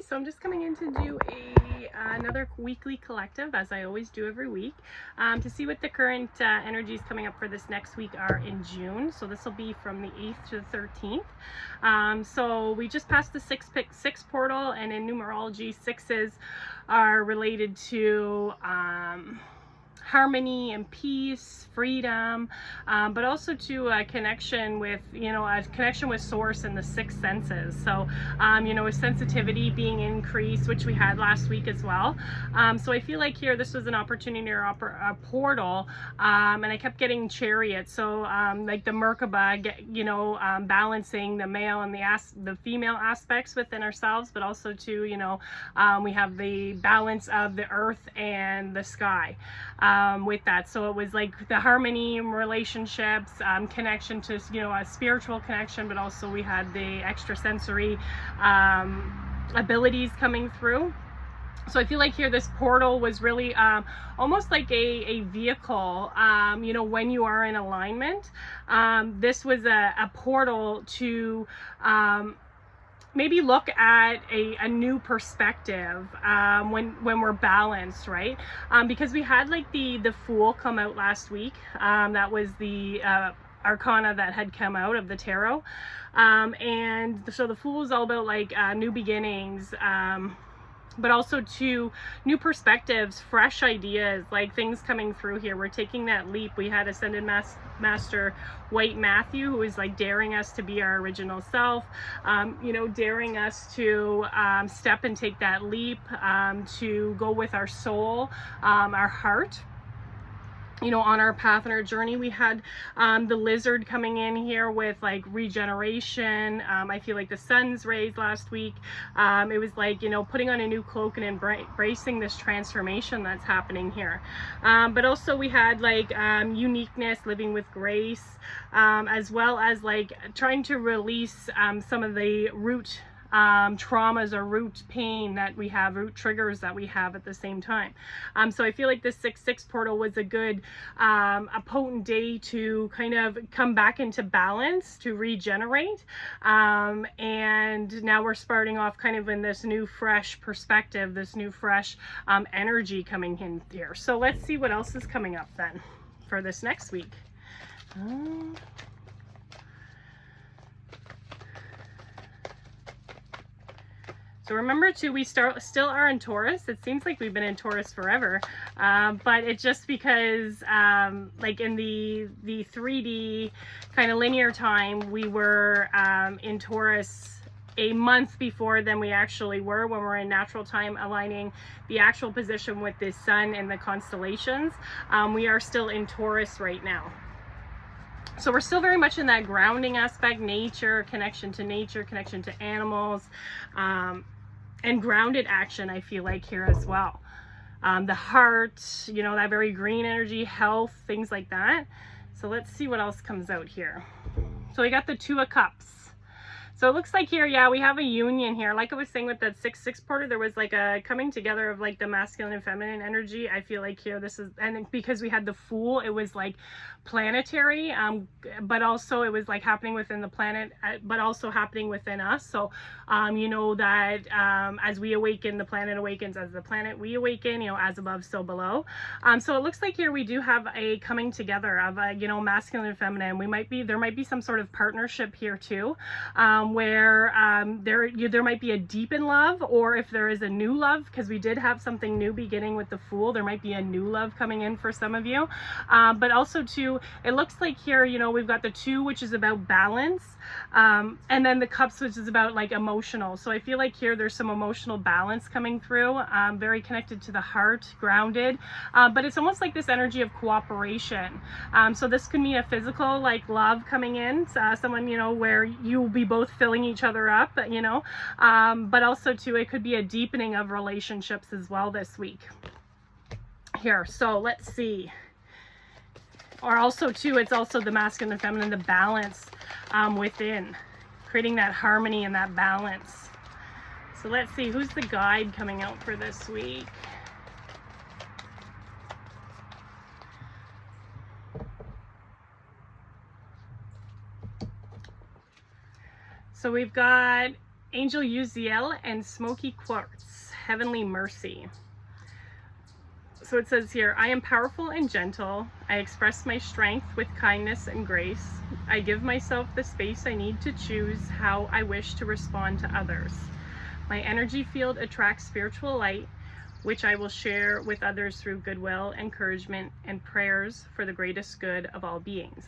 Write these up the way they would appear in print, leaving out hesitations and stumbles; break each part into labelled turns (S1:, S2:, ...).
S1: so I'm just coming in to do another weekly collective, as I always do every week, to see what the current energies coming up for this next week are in June. So this will be from the 8th to the 13th. So we just passed the six portal, and in numerology, sixes are related to harmony and peace, freedom, but also to a connection with, a connection with source and the sixth senses. So, with sensitivity being increased, which we had last week as well. So I feel like here, this was an opportunity or a portal, and I kept getting chariot. So, like the Merkaba, balancing the male and the female aspects within ourselves, but also to, we have the balance of the earth and the sky. With that, so it was like the harmony, relationships, connection to a spiritual connection, but also we had the extrasensory abilities coming through. So I feel like here this portal was really almost like a vehicle, when you are in alignment. This was a portal to maybe look at a new perspective when we're balanced, right? Because we had like the Fool come out last week. That was the arcana that had come out of the tarot, and so the Fool is all about like new beginnings, but also to new perspectives, fresh ideas, like things coming through here. We're taking that leap. We had Ascended Master White Matthew, who is like daring us to be our original self, daring us to step and take that leap, to go with our soul, our heart, on our path and our journey. We had the Lizard coming in here with like regeneration. I feel like the sun's rays last week. It was like, putting on a new cloak and embracing this transformation that's happening here. But also we had like uniqueness, living with grace, as well as like trying to release some of the root traumas or root pain that we have, root triggers that we have at the same time. So I feel like this 6/6 portal was a good, a potent day to kind of come back into balance, to regenerate. And now we're starting off kind of in this new fresh perspective, this new fresh energy coming in here. So let's see what else is coming up then for this next week. So remember too, we still are in Taurus. It seems like we've been in Taurus forever, but it's just because like in the 3D kind of linear time, we were in Taurus a month before than we actually were when we're in natural time, aligning the actual position with the sun and the constellations. We are still in Taurus right now. So we're still very much in that grounding aspect, nature, connection to animals, and grounded action, I feel like here as well. The heart, that very green energy, health, things like that. So let's see what else comes out here. So we got the Two of Cups. So it looks like here, yeah, we have a union here. Like I was saying with that 6/6 portal, there was like a coming together of like the masculine and feminine energy. I feel like here this is, and because we had the Fool, it was like planetary, but also it was like happening within the planet, but also happening within us. So, that as we awaken, the planet awakens. As the planet, we awaken, as above, so below. So it looks like here we do have a coming together of, masculine and feminine. There might be some sort of partnership here too. Where there might be a deep in love, or if there is a new love, because we did have something new beginning with the Fool, there might be a new love coming in for some of you. But also too, it looks like here, we've got the Two, which is about balance, and then the Cups, which is about like emotional. So I feel like here there's some emotional balance coming through, very connected to the heart, grounded, but it's almost like this energy of cooperation. So this could mean a physical, like love coming in, someone, where you will be both filling each other up, but also too, it could be a deepening of relationships as well this week here. So let's see. Or also too, it's also the masculine and feminine, the balance within, creating that harmony and that balance. So let's see, who's the guide coming out for this week? So we've got Angel Uziel and Smoky Quartz, Heavenly Mercy. So it says here, I am powerful and gentle. I express my strength with kindness and grace. I give myself the space I need to choose how I wish to respond to others. My energy field attracts spiritual light, which I will share with others through goodwill, encouragement, and prayers for the greatest good of all beings.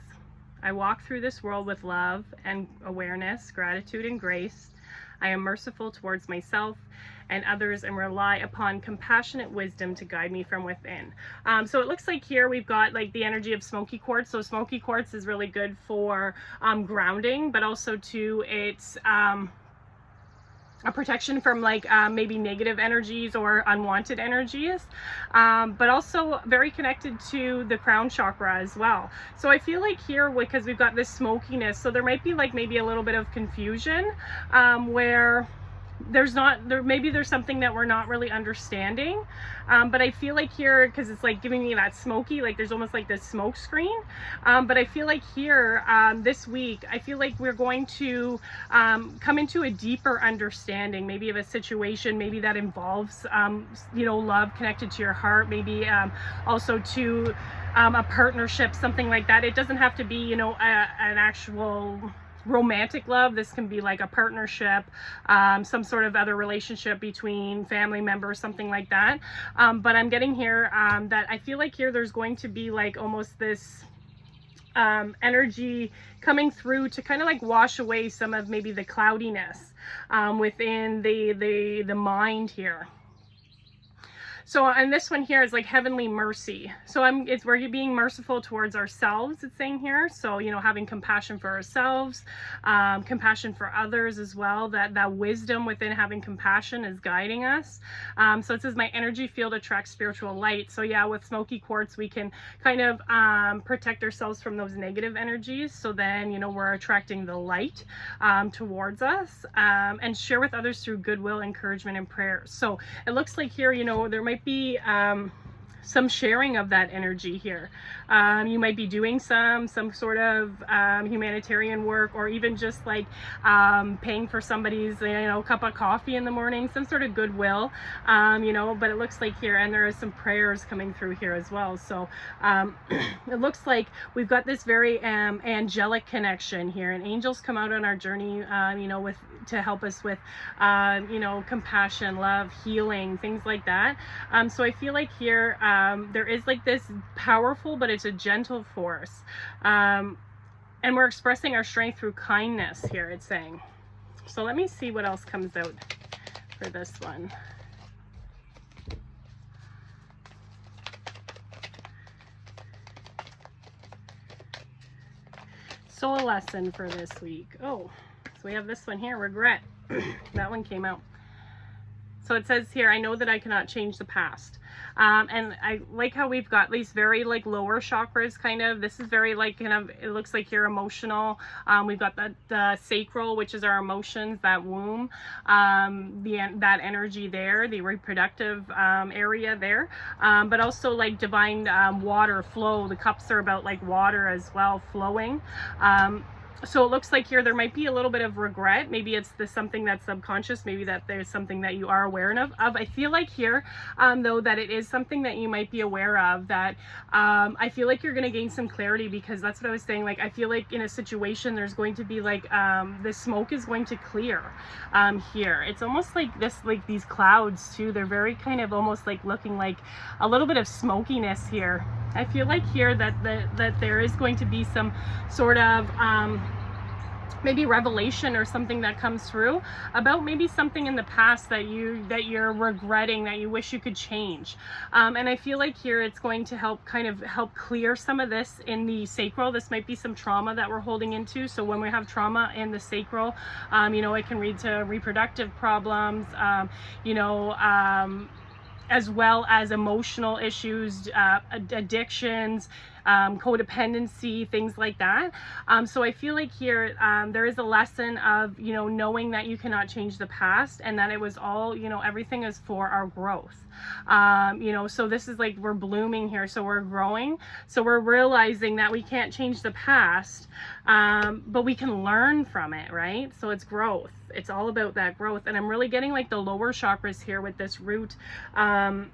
S1: I walk through this world with love and awareness, gratitude, and grace. I am merciful towards myself and others and rely upon compassionate wisdom to guide me from within. So it looks like here we've got like the energy of smoky quartz. So smoky quartz is really good for grounding, but also too it's a protection from like maybe negative energies or unwanted energies, but also very connected to the crown chakra as well. So I feel like here, because we've got this smokiness, so there might be like maybe a little bit of confusion where maybe there's something that we're not really understanding, but I feel like here, because it's like giving me that smoky, like there's almost like this smoke screen, but I feel like here this week I feel like we're going to come into a deeper understanding, maybe of a situation, maybe that involves you know, love connected to your heart, maybe also to a partnership, something like that. It doesn't have to be, you know, an actual romantic love. This can be like a partnership, some sort of other relationship between family members, something like that. But I'm getting here that I feel like here there's going to be like almost this energy coming through to kind of like wash away some of maybe the cloudiness within the mind here. So, and this one here is like heavenly mercy. So it's where you're being merciful towards ourselves, it's saying here. So, you know, having compassion for ourselves, compassion for others as well. That wisdom within having compassion is guiding us. So it says my energy field attracts spiritual light. So yeah, with smoky quartz, we can kind of protect ourselves from those negative energies. So then, you know, we're attracting the light towards us, and share with others through goodwill, encouragement, and prayers. So it looks like here, you know, there might be some sharing of that energy here. You might be doing some sort of humanitarian work, or even just like paying for somebody's, you know, cup of coffee in the morning, some sort of goodwill, you know. But it looks like here, and there is some prayers coming through here as well. So it looks like we've got this very angelic connection here, and angels come out on our journey, you know, to help us with you know, compassion, love, healing, things like that. So I feel like here there is like this powerful, but it's a gentle force, and we're expressing our strength through kindness here, it's saying. So let me see what else comes out for this one. So a lesson for this week. Oh, so we have this one here, regret. That one came out. So it says here, I know that I cannot change the past. And I like how we've got these very like lower chakras kind of. This is very like kind of, it looks like you're emotional. We've got the sacral, which is our emotions, that womb, that energy there, the reproductive area there. But also like divine water flow. The cups are about like water as well, flowing. So it looks like here there might be a little bit of regret. Maybe it's something that's subconscious. Maybe that there's something that you are aware of. I feel like here, though, that it is something that you might be aware of, that I feel like you're going to gain some clarity, because that's what I was saying. Like, I feel like in a situation, there's going to be like, the smoke is going to clear here. It's almost like this, like these clouds too. They're very kind of almost like looking like a little bit of smokiness here. I feel like here that there is going to be some sort of maybe revelation or something that comes through about maybe something in the past that you're regretting, that you wish you could change. And I feel like here it's going to help clear some of this in the sacral. This might be some trauma that we're holding into. So when we have trauma in the sacral, you know, it can lead to reproductive problems, you know, as well as emotional issues, addictions, codependency, things like that. So I feel like here there is a lesson of, you know, knowing that you cannot change the past, and that it was all, you know, everything is for our growth. You know, so this is like we're blooming here, so we're growing, so we're realizing that we can't change the past, but we can learn from it, right? So it's growth. It's all about that growth. And I'm really getting like the lower chakras here with this root. I'm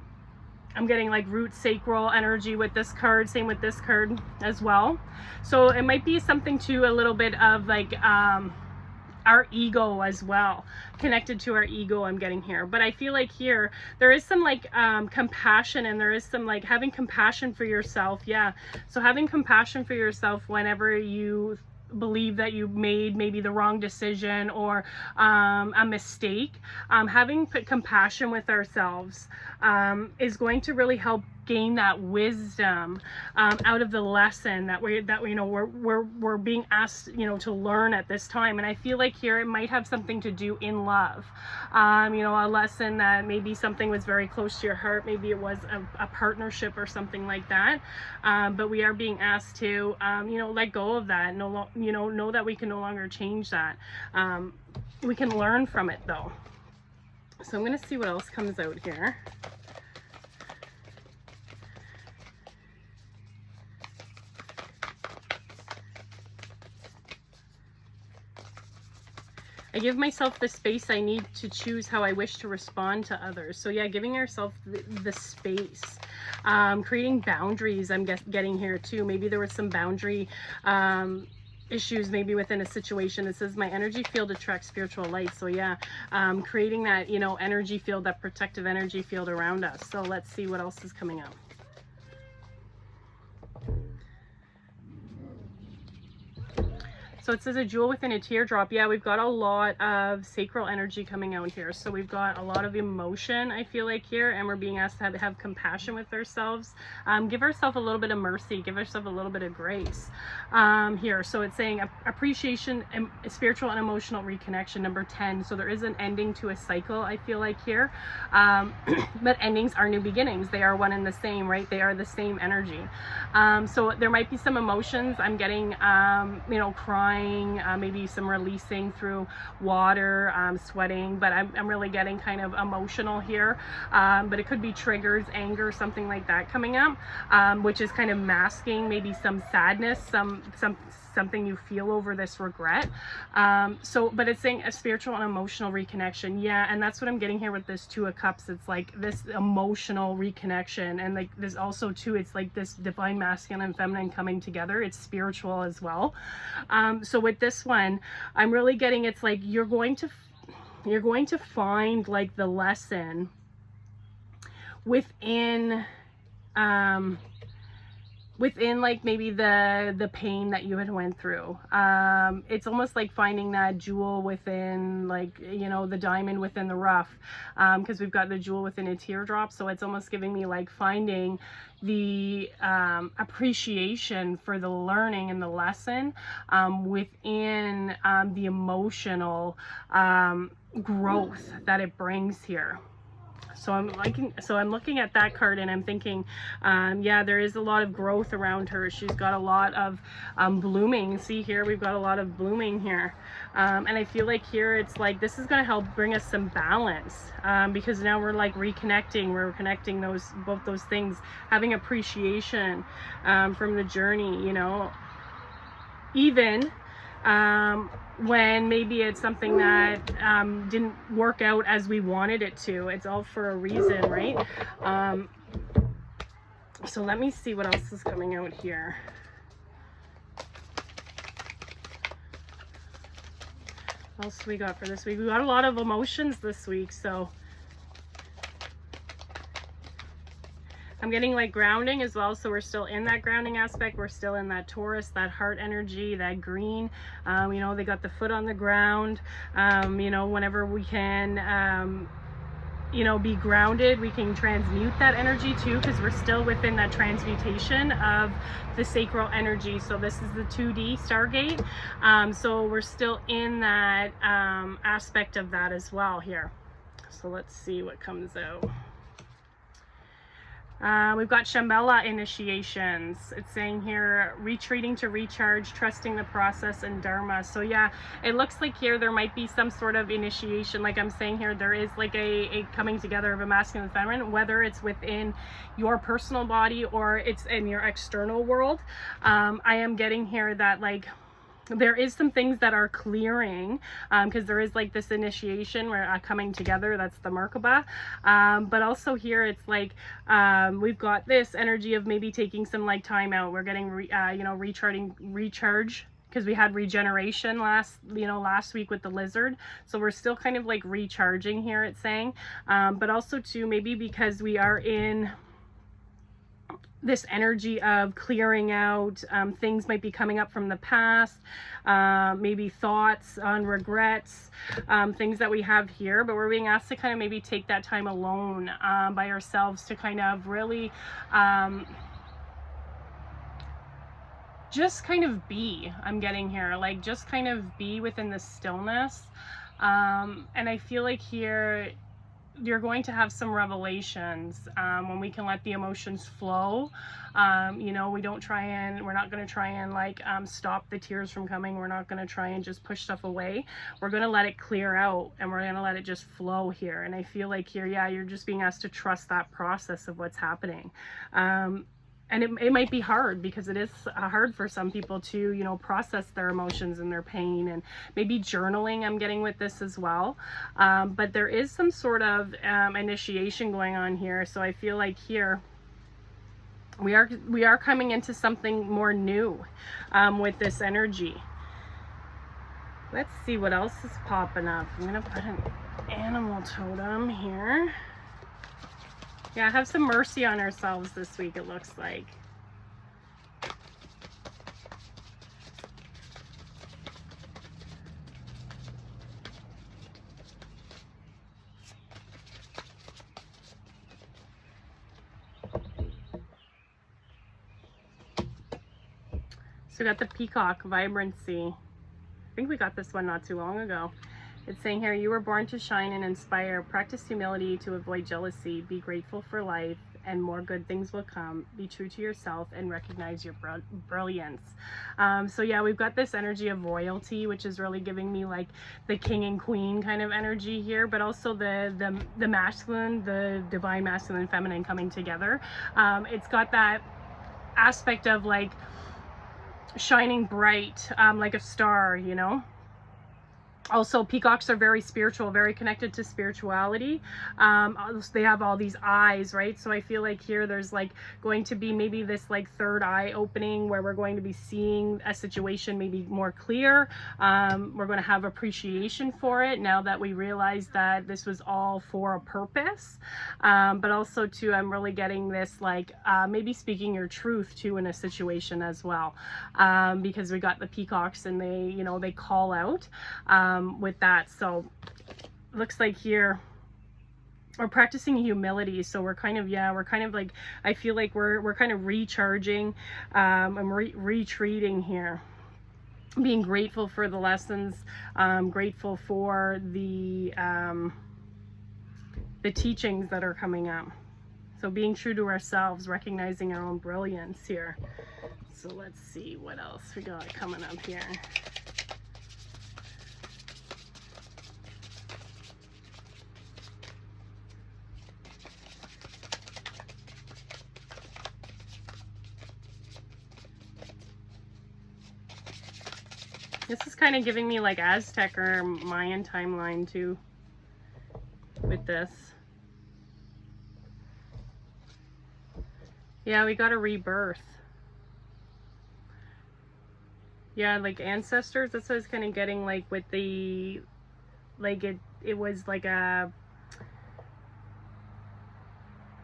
S1: getting like root sacral energy with this card, same with this card as well. So it might be something to a little bit of like our ego as well, connected to our ego I'm getting here. But I feel like here there is some like compassion, and there is some like having compassion for yourself. Yeah, so having compassion for yourself whenever you believe that you made maybe the wrong decision or a mistake, having compassion with ourselves is going to really help gain that wisdom out of the lesson that we you know we're being asked, you know, to learn at this time. And I feel like here it might have something to do in love, you know, a lesson that maybe something was very close to your heart, maybe it was a partnership or something like that, but we are being asked to you know, let go of that, you know that we can no longer change that. We can learn from it though. So I'm going to see what else comes out here. I give myself the space I need to choose how I wish to respond to others. So yeah, giving yourself the space, creating boundaries. I'm getting here too. Maybe there was some boundary issues maybe within a situation. It says my energy field attracts spiritual light. So yeah, creating that, you know, energy field, that protective energy field around us. So let's see what else is coming up. So it says a jewel within a teardrop. Yeah, we've got a lot of sacral energy coming out here. So we've got a lot of emotion, I feel like, here, and we're being asked to have compassion with ourselves. Give ourselves a little bit of mercy, give ourselves a little bit of grace here. So it's saying appreciation and spiritual and emotional reconnection, number 10. So there is an ending to a cycle, I feel like, here. But endings are new beginnings. They are one and the same, right? They are the same energy. So there might be some emotions. I'm getting, you know, crying, maybe some releasing through water, sweating, but I'm really getting kind of emotional here. But it could be triggers, anger, something like that coming up, which is kind of masking maybe some sadness, something you feel over this regret. But it's saying a spiritual and emotional reconnection. Yeah, and that's what I'm getting here with this Two of Cups. It's like this emotional reconnection, and like there's also too, it's like this divine masculine and feminine coming together. It's spiritual as well. So with this one, I'm really getting, it's like you're going to find like the lesson within like maybe the pain that you had went through. It's almost like finding that jewel within, like, you know, the diamond within the rough, because we've got the jewel within a teardrop. So it's almost giving me like finding the appreciation for the learning and the lesson within the emotional growth that it brings here. So I'm looking at that card and I'm thinking, yeah, there is a lot of growth around her. She's got a lot of blooming. See here, we've got a lot of blooming here. And I feel like here it's like this is going to help bring us some balance, because now we're like reconnecting. We're connecting both those things, having appreciation from the journey, you know, even when maybe it's something that didn't work out as we wanted it to. It's all for a reason, right? So let me see what else is coming out here. What else we got for this week? We got a lot of emotions this week, so I'm getting like grounding as well. So we're still in that grounding aspect. We're still in that Taurus, that heart energy, that green. You know, they got the foot on the ground. You know, whenever we can, you know, be grounded, we can transmute that energy too, because we're still within that transmutation of the sacral energy. So this is the 2D Stargate. So we're still in that aspect of that as well here. So let's see what comes out. We've got Shambhala initiations. It's saying here, retreating to recharge, trusting the process, and Dharma. So yeah, it looks like here there might be some sort of initiation. Like I'm saying here, there is like a coming together of a masculine and feminine, whether it's within your personal body or it's in your external world. I am getting here that like, there is some things that are clearing because there is like this initiation where coming together, that's the Merkaba, but also here it's like we've got this energy of maybe taking some like time out. We're getting you know, recharge because we had regeneration last week with the lizard, so we're still kind of like recharging here, it's saying, but also too maybe because we are in this energy of clearing out, things might be coming up from the past, maybe thoughts on regrets, things that we have here, but we're being asked to kind of maybe take that time alone by ourselves to kind of really just kind of be. I'm getting here, like just kind of be within the stillness, and I feel like here you're going to have some revelations when we can let the emotions flow. You know, we're not going to try and like stop the tears from coming. We're not going to try and just push stuff away. We're going to let it clear out and we're going to let it just flow here. And I feel like here, yeah, you're just being asked to trust that process of what's happening. And it might be hard because it is hard for some people to, you know, process their emotions and their pain, and maybe journaling I'm getting with this as well. But there is some sort of initiation going on here. So I feel like here we are coming into something more new with this energy. Let's see what else is popping up. I'm going to put an animal totem here. Yeah, have some mercy on ourselves this week, it looks like. So we got the peacock, vibrancy. I think we got this one not too long ago. It's saying here, you were born to shine and inspire. Practice humility to avoid jealousy. Be grateful for life and more good things will come. Be true to yourself and recognize your brilliance. So yeah, we've got this energy of royalty, which is really giving me like the king and queen kind of energy here, but also the masculine, the divine masculine and feminine coming together. It's got that aspect of like shining bright, like a star, you know. Also, peacocks are very spiritual, very connected to spirituality. They have all these eyes, right? So I feel like here there's like going to be maybe this like third eye opening where we're going to be seeing a situation maybe more clear. We're going to have appreciation for it now that we realize that this was all for a purpose. But also too, I'm really getting this like maybe speaking your truth too in a situation as well, because we got the peacocks and they, you know, they call out with that. So looks like here we're practicing humility. So we're kind of, yeah, we're kind of like, I feel like we're kind of recharging and retreating here, being grateful for the lessons, grateful for the teachings that are coming up. So being true to ourselves, recognizing our own brilliance here. So let's see what else we got coming up here. This is kind of giving me like Aztec or Mayan timeline too with this. Yeah, we got a rebirth. Yeah, like ancestors, that's what I was kind of getting like with the, like it was like a,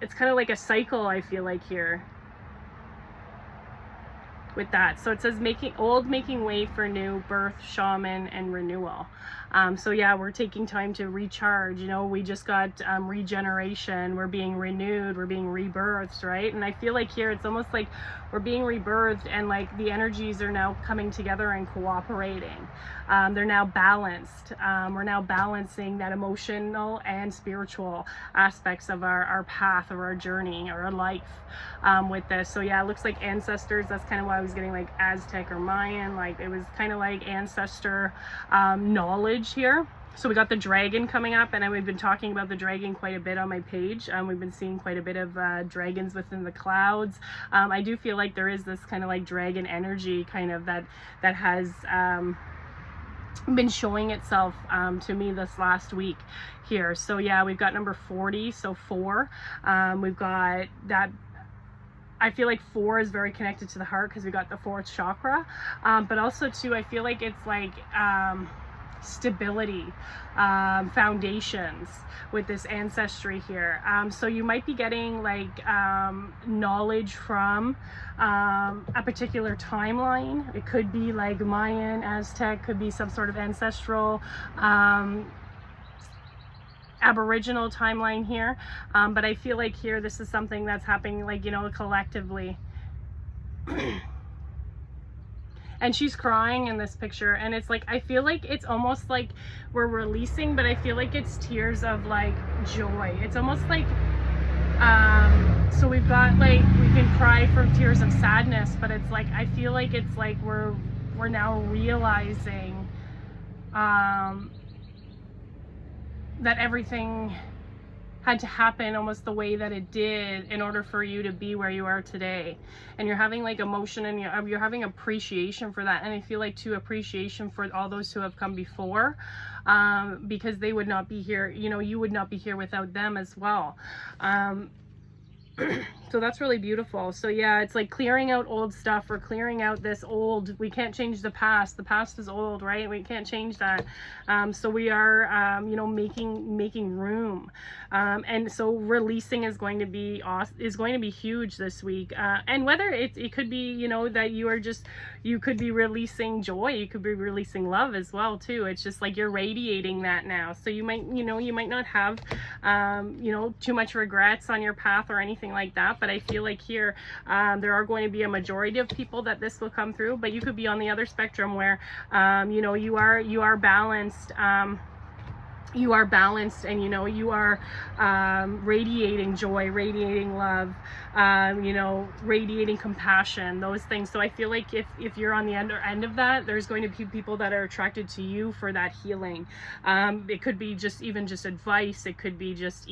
S1: it's kind of like a cycle I feel like here. With that, so it says making way for new, birth, shaman, and renewal. So yeah, we're taking time to recharge. You know, we just got regeneration, we're being renewed, we're being rebirthed, right? And I feel like here it's almost like we're being rebirthed, and like the energies are now coming together and cooperating. They're now balanced. We're now balancing that emotional and spiritual aspects of our path, of our journey, or our life with this. So yeah, it looks like ancestors. That's kind of why I was getting like Aztec or Mayan. Like it was kind of like ancestor knowledge here. So we got the dragon coming up, and we've been talking about the dragon quite a bit on my page. We've been seeing quite a bit of dragons within the clouds. I do feel like there is this kind of like dragon energy kind of that has been showing itself to me this last week here. So yeah, we've got number 40, so 4. We've got that. I feel like 4 is very connected to the heart because we got the 4th chakra, but also too, I feel like it's like stability, foundations with this ancestry here. So you might be getting like knowledge from a particular timeline. It could be like Mayan, Aztec, could be some sort of ancestral Aboriginal timeline here, but I feel like here this is something that's happening like, you know, collectively. And she's crying in this picture, and it's like, I feel like it's almost like we're releasing, but I feel like it's tears of like joy. It's almost like so we've got like, we can cry from tears of sadness, but it's like, I feel like it's like we're now realizing that everything had to happen almost the way that it did in order for you to be where you are today. And you're having like emotion, and you're having appreciation for that. And I feel like too, appreciation for all those who have come before, because they would not be here, you know, you would not be here without them as well. So that's really beautiful. So yeah, it's like clearing out old stuff, or clearing out this old, we can't change the past is old, right? We can't change that. So we are you know, making room, and so releasing is going to be awesome, is going to be huge this week. And whether it could be, you know, that you could be releasing joy, you could be releasing love as well too. It's just like you're radiating that now. So you might, you know, you might not have you know, too much regrets on your path or anything like that, but I feel like here there are going to be a majority of people that this will come through. But you could be on the other spectrum where you know, you are balanced, you are balanced, and you know, you are radiating joy, radiating love, you know, radiating compassion, those things. So I feel like if you're on the end of that, there's going to be people that are attracted to you for that healing. It could be just advice, it could be just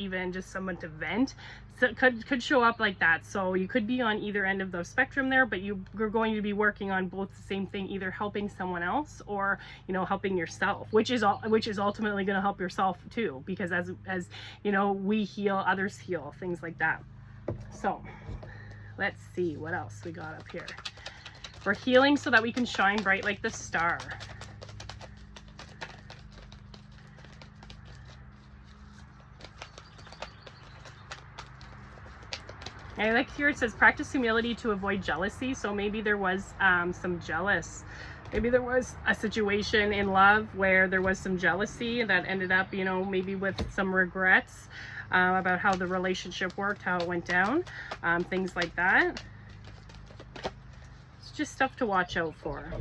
S1: someone to vent. So it could show up like that. So you could be on either end of the spectrum there, but you're going to be working on both the same thing, either helping someone else or, you know, helping yourself, which is ultimately going to help yourself too, because as you know, we heal, others heal, things like that. So let's see what else we got up here. We're healing so that we can shine bright like the star. I like here it says practice humility to avoid jealousy. So maybe there was maybe there was a situation in love where there was some jealousy that ended up, you know, maybe with some regrets about how the relationship worked, how it went down, things like that. It's just stuff to watch out for.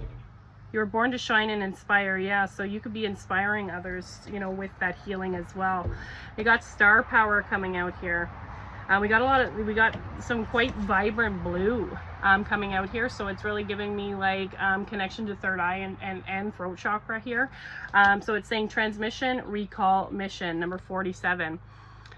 S1: You were born to shine and inspire. Yeah, so you could be inspiring others, you know, with that healing as well. We got star power coming out here. We got some quite vibrant blue coming out here, so it's really giving me like connection to third eye and throat chakra here. So it's saying transmission, recall, mission, number 47.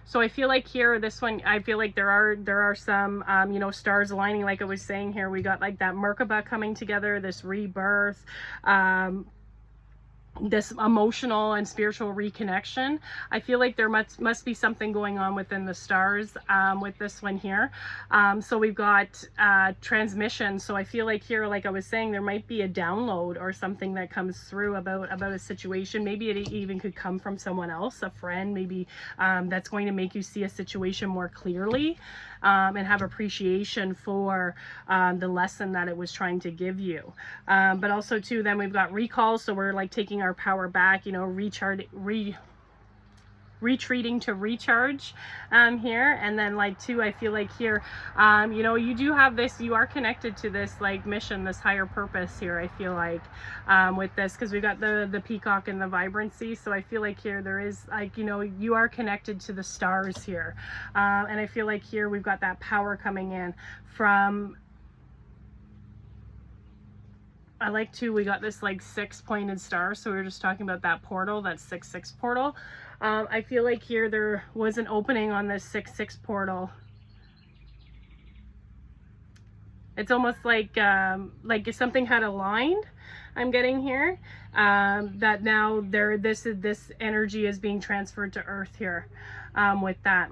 S1: So I feel like here, this one, I feel like there are some you know, stars aligning, like I was saying here. We got like that Merkaba coming together, this rebirth, this emotional and spiritual reconnection. I feel like there must be something going on within the stars with this one here. So we've got transmission. So I feel like here, like I was saying, there might be a download or something that comes through about a situation. Maybe it even could come from someone else, a friend, maybe, that's going to make you see a situation more clearly, and have appreciation for the lesson that it was trying to give you. But also too, then we've got recall. So we're like taking our power back, you know, retreating to recharge here. And then like too, I feel like here, you know, you do have this, you are connected to this like mission, this higher purpose here, I feel like, with this, because we've got the peacock and the vibrancy. So I feel like here there is like, you know, you are connected to the stars here. And I feel like here we've got that power coming in from, I like to, we got this like 6-pointed star. So we were just talking about that portal, that 6-6 portal. I feel like here there was an opening on this 6-6 portal. It's almost like if something had aligned, I'm getting here, that now this energy is being transferred to Earth here, with that.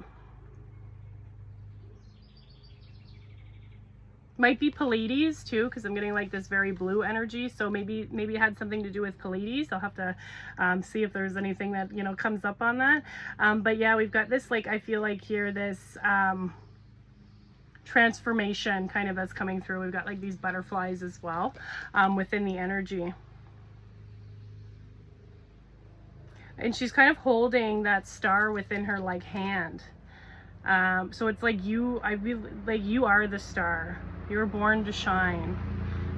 S1: Might be Pleiades too, because I'm getting like this very blue energy. So maybe it had something to do with Pleiades. I'll have to see if there's anything that, you know, comes up on that. But yeah, we've got this, like, I feel like here, this transformation kind of that's coming through. We've got like these butterflies as well within the energy. And she's kind of holding that star within her like hand. So it's like I really like, you are the star. You were born to shine.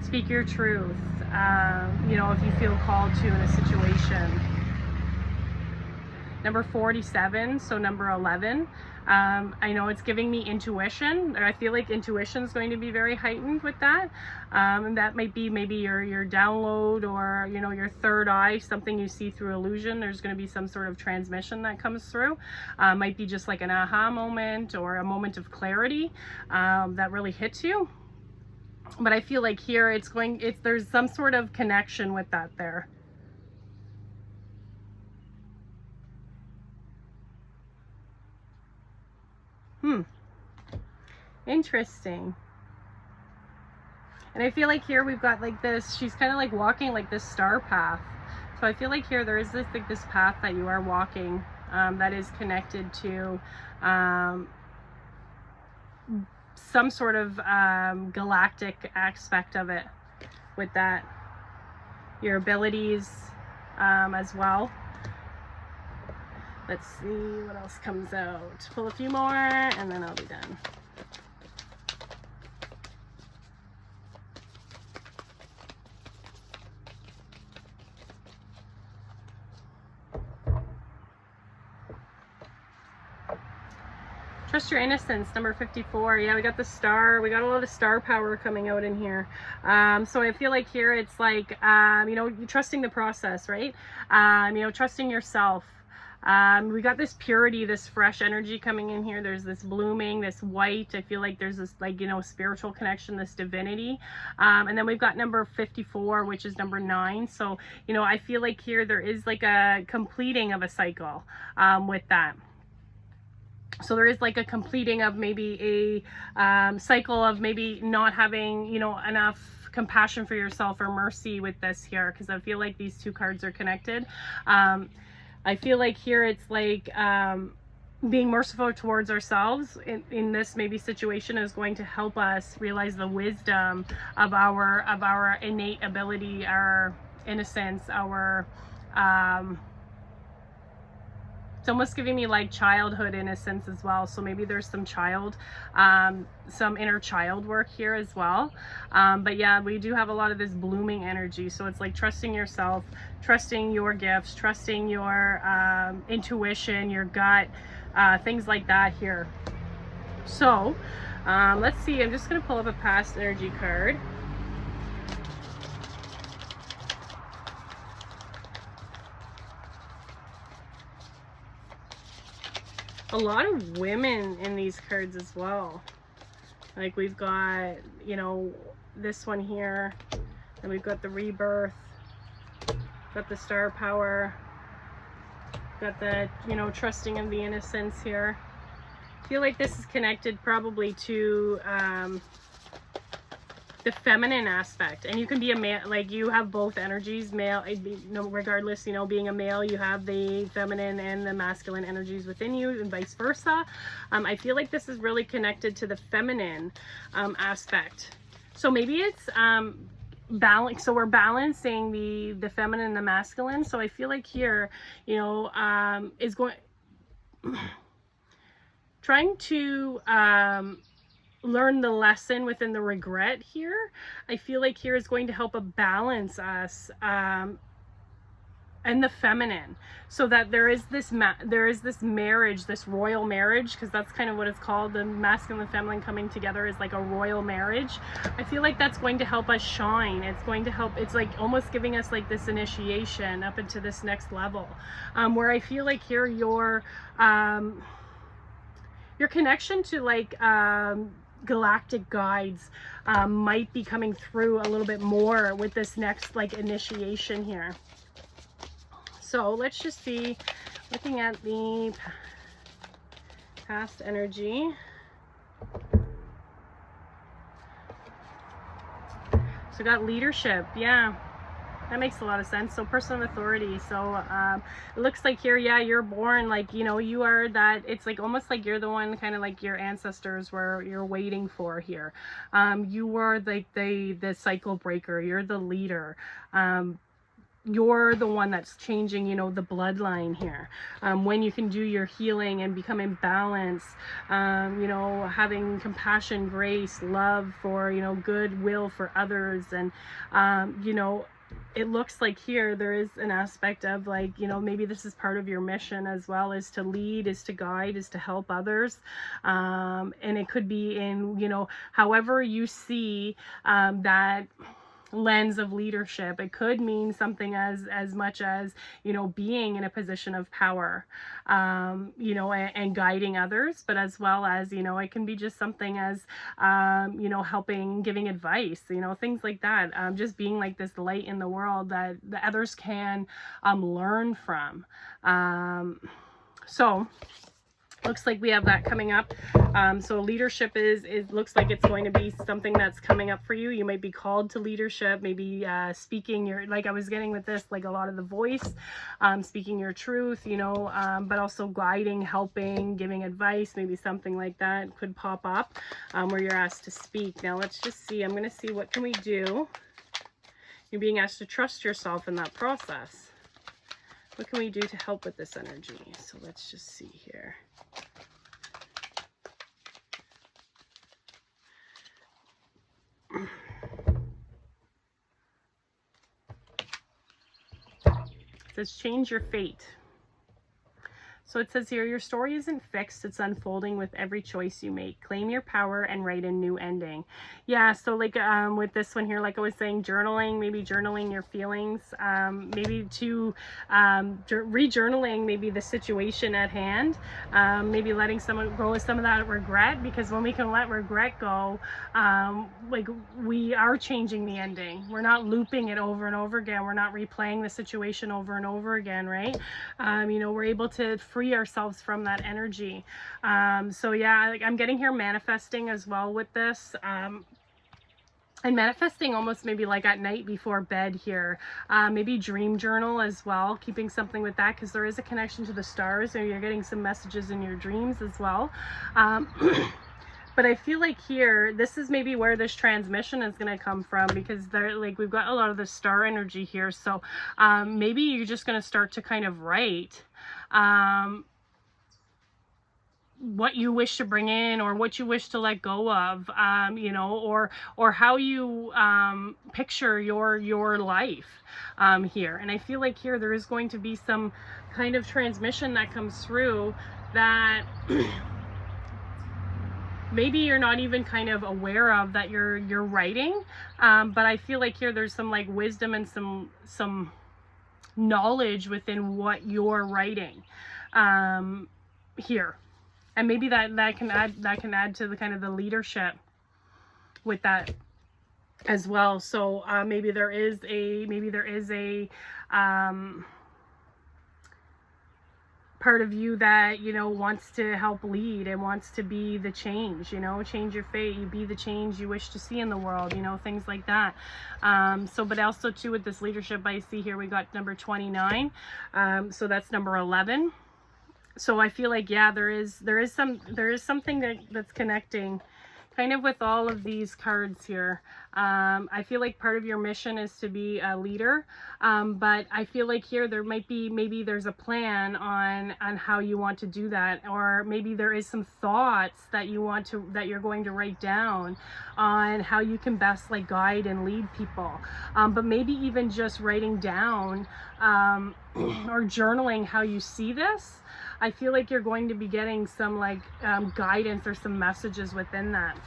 S1: Speak your truth. You know, if you feel called to in a situation. Number 47, so number 11. I know it's giving me intuition. I feel like intuition is going to be very heightened with that. And that might be maybe your download, or, you know, your third eye, something you see through illusion. There's going to be some sort of transmission that comes through. Might be just like an aha moment or a moment of clarity that really hits you. But I feel like here there's some sort of connection with that there. Interesting. And I feel like here we've got like this, she's kind of like walking like this star path. So I feel like here there is this like this path that you are walking that is connected to some sort of galactic aspect of it with that. Your abilities as well. Let's see what else comes out. Pull a few more and then I'll be done. Trust your innocence, number 54. Yeah, we got the star. We got a lot of star power coming out in here. So I feel like here it's like, you know, trusting the process, right? You know, trusting yourself. We got this purity, this fresh energy coming in here. There's this blooming, this white. I feel like there's this, like, you know, spiritual connection, this divinity. And then we've got number 54, which is number 9. So, you know, I feel like here there is like a completing of a cycle with that. So there is like a completing of maybe a cycle of maybe not having, you know, enough compassion for yourself or mercy with this here, because I feel like these two cards are connected. I feel like here it's like being merciful towards ourselves in this maybe situation is going to help us realize the wisdom of our innate ability, our innocence, our it's almost giving me like childhood innocence as well. So maybe there's some some inner child work here as well. But yeah, we do have a lot of this blooming energy. So it's like trusting yourself, trusting your gifts, trusting your intuition, your gut, things like that here. So let's see, I'm just gonna pull up a past energy card. A lot of women in these cards as well. Like we've got, you know, this one here, and we've got the rebirth, got the star power, got the, you know, trusting of the innocence here. I feel like this is connected probably to the feminine aspect, and you can be a male, like you have both energies, male, you know, regardless, you know, being a male, you have the feminine and the masculine energies within you, and vice versa. I feel like this is really connected to the feminine aspect. So maybe it's balance. So we're balancing the feminine and the masculine. So I feel like here, you know, is going trying to learn the lesson within the regret here. I feel like here is going to help balance us and the feminine, so that there is this marriage, this royal marriage, because that's kind of what it's called. The masculine and feminine coming together is like a royal marriage. I feel like that's going to help us shine. It's going to help, it's like almost giving us like this initiation up into this next level, where I feel like here your connection to like galactic guides might be coming through a little bit more with this next like initiation here. So let's just see, looking at the past energy. So we got leadership. Yeah, that makes a lot of sense. So person of authority. So it looks like here, yeah, you're born like, you know, you are that, it's like almost like you're the one, kind of like your ancestors were, you're waiting for here. You were like the cycle breaker. You're the leader. You're the one that's changing, you know, the bloodline here. When you can do your healing and become in balance, you know, having compassion, grace, love for, you know, goodwill for others. And, you know, it looks like here there is an aspect of like, you know, maybe this is part of your mission as well, is to lead, is to guide, is to help others. And it could be in, you know, however you see that lens of leadership. It could mean something as much as, you know, being in a position of power, you know, and guiding others, but as well as, you know, it can be just something as, you know, helping, giving advice, you know, things like that. Just being like this light in the world that the others can learn from. So looks like we have that coming up. So leadership is looks like it's going to be something that's coming up for you. You might be called to leadership, maybe speaking your, like I was getting with this, like a lot of the voice, speaking your truth, you know, but also guiding, helping, giving advice, maybe something like that could pop up where you're asked to speak. Now let's just see, I'm going to see what can we do. You're being asked to trust yourself in that process. What can we do to help with this energy? So let's just see here. It says change your fate. So it says here, your story isn't fixed, it's unfolding with every choice you make. Claim your power and write a new ending. Yeah, so like with this one here, like I was saying, journaling, maybe journaling your feelings, maybe to re-journaling maybe the situation at hand, maybe letting someone go with some of that regret, because when we can let regret go, like we are changing the ending. We're not looping it over and over again. We're not replaying the situation over and over again, right? You know, we're able to free ourselves from that energy. So yeah, like I'm getting here manifesting as well with this. And manifesting almost maybe like at night before bed here. Maybe dream journal as well, keeping something with that, because there is a connection to the stars, or you're getting some messages in your dreams as well. But I feel like here, this is maybe where this transmission is going to come from, because they're like, we've got a lot of the star energy here. So maybe you're just going to start to kind of write what you wish to bring in, or what you wish to let go of, you know, or how you picture your life here. And I feel like here there is going to be some kind of transmission that comes through that maybe you're not even kind of aware of that you're writing, but I feel like here there's some like wisdom and some knowledge within what you're writing here. And maybe that can add to the kind of the leadership with that as well. So maybe there is a part of you that, you know, wants to help lead and wants to be the change, you know, change your fate, you be the change you wish to see in the world, you know, things like that. So but also too with this leadership, I see here we got number 29, so that's number 11. So I feel like, yeah, there is something that's connecting kind of with all of these cards here, I feel like part of your mission is to be a leader, but I feel like here there might be, maybe there's a plan on how you want to do that, or maybe there is some thoughts that you want to, that you're going to write down on how you can best like guide and lead people, but maybe even just writing down or journaling how you see this. I feel like you're going to be getting some like guidance or some messages within that.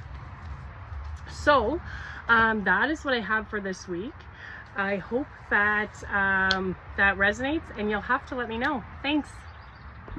S1: So that is what I have for this week. I hope that that resonates, and you'll have to let me know. Thanks.